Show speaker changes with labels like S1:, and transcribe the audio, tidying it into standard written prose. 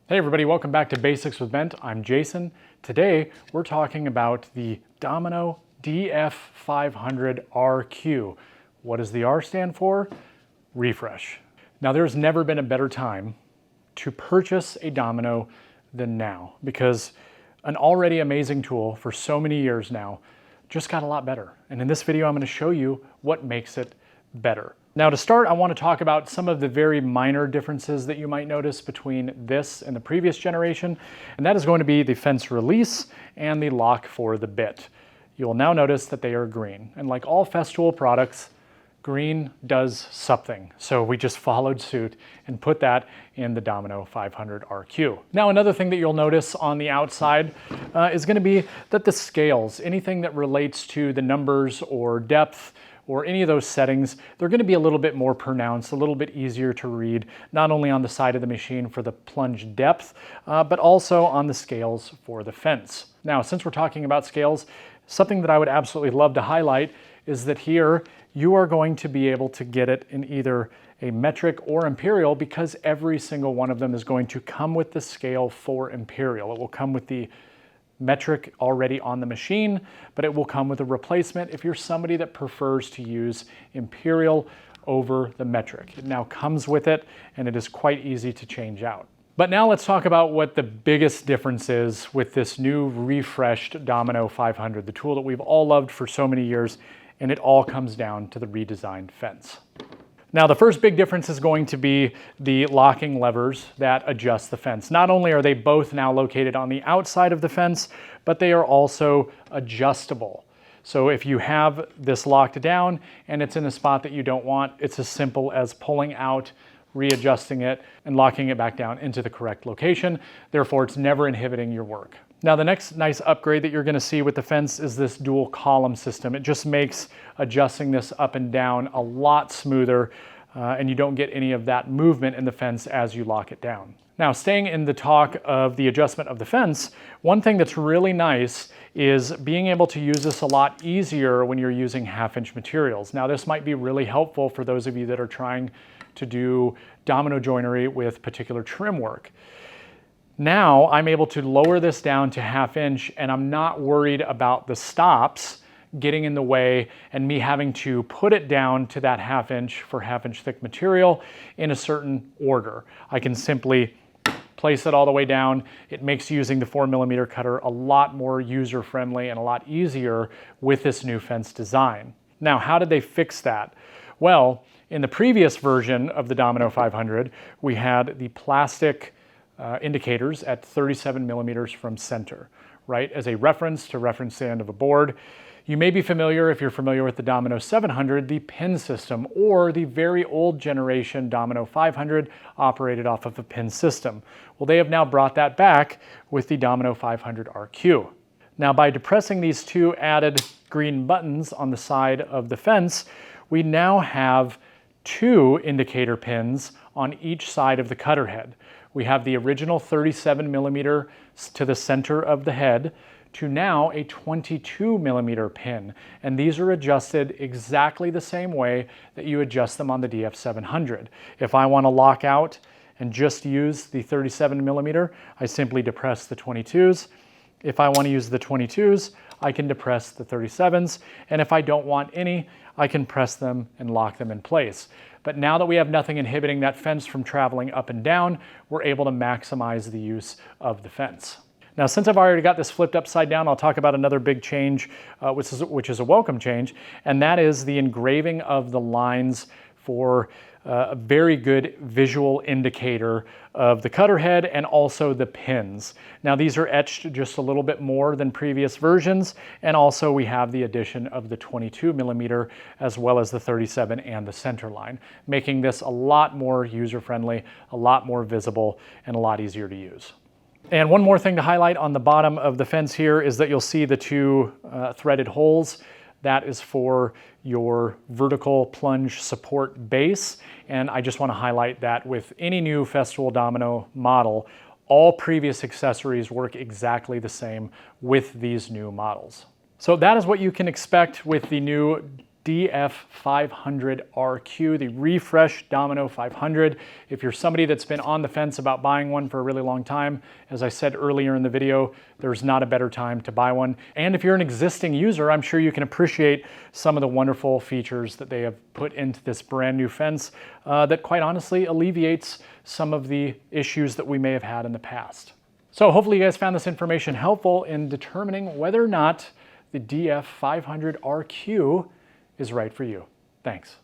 S1: Hey everybody, welcome back to Basics with Bent. I'm Jason. Today we're talking about the Domino DF 500 RQ. What does the R stand for? Refresh. Now there's never been a better time to purchase a Domino than now, because an already amazing tool for so many years now just got a lot better. And in this video I'm going to show you what makes it better. Now to start, I want to talk about some of the very minor differences that you might notice between this and the previous generation, and that is going to be the fence release and the lock for the bit. You will now notice that they are green, and like all Festool products, green does something. So we just followed suit and put that in the Domino 500 RQ. Now another thing that you'll notice on the outside is going to be that the scales, anything that relates to the numbers or depth or any of those settings, they're going to be a little bit more pronounced, a little bit easier to read, not only on the side of the machine for the plunge depth, but also on the scales for the fence. Now, since we're talking about scales, something that I would absolutely love to highlight is that here you are going to be able to get it in either a metric or imperial, because every single one of them is going to come with the scale for imperial. It will come with the metric already on the machine, but it will come with a replacement if you're somebody that prefers to use imperial over the metric. It now comes with it, and it is quite easy to change out. But now let's talk about what the biggest difference is with this new refreshed Domino 500, the tool that we've all loved for so many years, and it all comes down to the redesigned fence. Now, the first big difference is going to be the locking levers that adjust the fence. Not only are they both now located on the outside of the fence, but they are also adjustable. So if you have this locked down and it's in a spot that you don't want, it's as simple as pulling out, readjusting it, and locking it back down into the correct location. Therefore, it's never inhibiting your work. Now, the next nice upgrade that you're going to see with the fence is this dual column system. It just makes adjusting this up and down a lot smoother, and you don't get any of that movement in the fence as you lock it down. Now, staying in the talk of the adjustment of the fence, one thing that's really nice is being able to use this a lot easier when you're using 1/2-inch materials. Now, this might be really helpful for those of you that are trying to do domino joinery with particular trim work. Now I'm able to lower this down to 1/2-inch, and I'm not worried about the stops getting in the way and me having to put it down to that 1/2-inch for 1/2-inch thick material in a certain order. I can simply place it all the way down. It makes using the 4mm cutter a lot more user-friendly and a lot easier with this new fence design. Now, how did they fix that? Well, in the previous version of the Domino 500, we had the plastic indicators at 37mm from center, right? As a reference to reference the end of a board. You may be familiar, if you're familiar with the Domino 700, the pin system, or the very old generation Domino 500 operated off of a pin system. Well, they have now brought that back with the Domino 500 RQ. Now, by depressing these two added green buttons on the side of the fence, we now have 2 indicator pins on each side of the cutter head. We have the original 37mm to the center of the head to now a 22mm pin. And these are adjusted exactly the same way that you adjust them on the DF 700. If I want to lock out and just use the 37mm, I simply depress the 22s. If I want to use the 22s, I can depress the 37s. And if I don't want any, I can press them and lock them in place. But now that we have nothing inhibiting that fence from traveling up and down, we're able to maximize the use of the fence. Now, since I've already got this flipped upside down, I'll talk about another big change, which is a welcome change, and that is the engraving of the lines for a very good visual indicator of the cutter head and also the pins. Now, these are etched just a little bit more than previous versions, and also we have the addition of the 22mm as well as the 37 and the center line, making this a lot more user-friendly, a lot more visible, and a lot easier to use. And one more thing to highlight on the bottom of the fence here is that you'll see the 2 threaded holes. That is for your vertical plunge support base. And I just want to highlight that with any new Festool Domino model, all previous accessories work exactly the same with these new models. So that is what you can expect with the new DF500 RQ, the Refresh Domino 500. If you're somebody that's been on the fence about buying one for a really long time, as I said earlier in the video, there's not a better time to buy one. And if you're an existing user, I'm sure you can appreciate some of the wonderful features that they have put into this brand new fence that quite honestly alleviates some of the issues that we may have had in the past. So hopefully you guys found this information helpful in determining whether or not the DF500 RQ is right for you. Thanks.